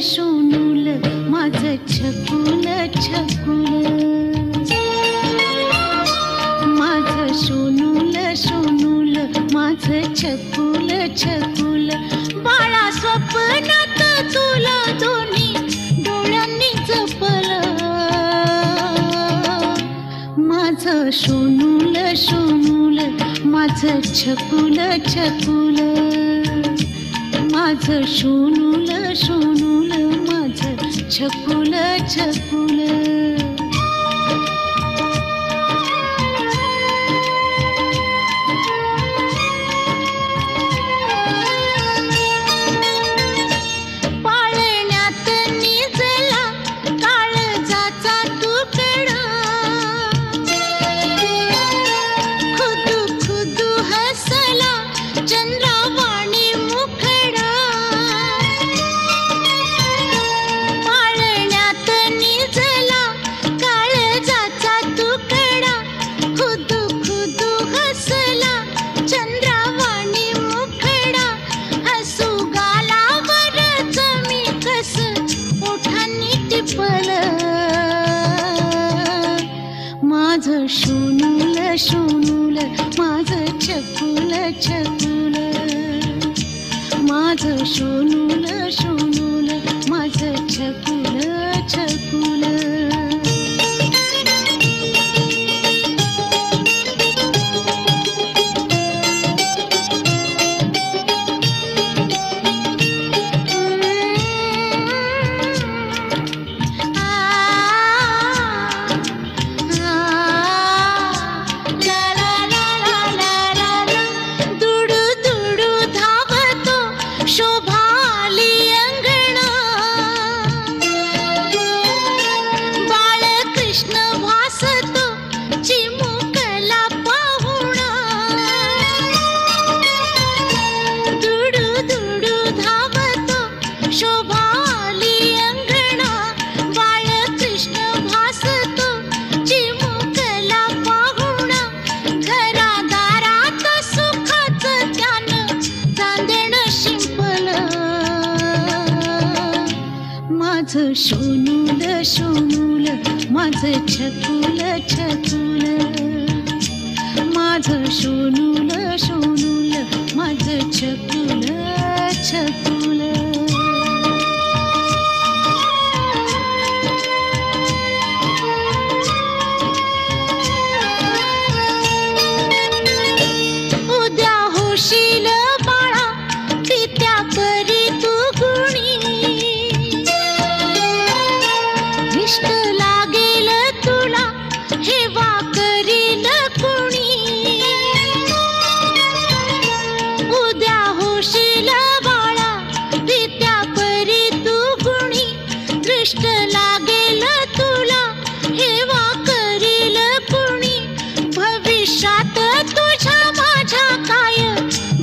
शोनूल माझं छकुल छकुल, माझं शोनूल शोनूल माझं छकुल छकुल, बाळा स्वप्नात तुला दोन्ही डोळ्यांनी जपलं, माझं शोनूल शोनूल माझं छकुल छकुल, माझं शोनूल शोनूल माझं छकुल छकुल। पाळण्यात निजला काळजाचा तुकडा, खुदू खुदू हसला चंद्रावाणी मुखडा, पाळण्यात निजला काळजाचा तुकडा, खुदू खुदू हसला चंद्रावाणी मुखडा, हसू गालावरच मी कस ओठांनी टिपलं, माझं शोनूल शोनूल माझं छकुल छकुल, माझं शोनूल शोनूल माझं छकुल छकुल। माझं शोनूल शोनूल माझं छकुल छकुल, माझं शोनूल शोनूल माझं छकुल छकुल। उद्या होशील बाळा पित्या करी तू गुणी, इष्ट लागेल तुला हेवा करील कुणी, उद्या होशील बाळा पित्या करी तू गुणी, दृष्ट लागेल तुला हेवा करील कुणी, भविष्यात तुझ्या माझ्या काय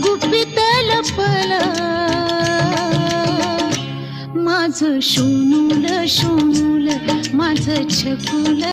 गुपित लपलं, माझं शोनूल शोनूल माझं छकुल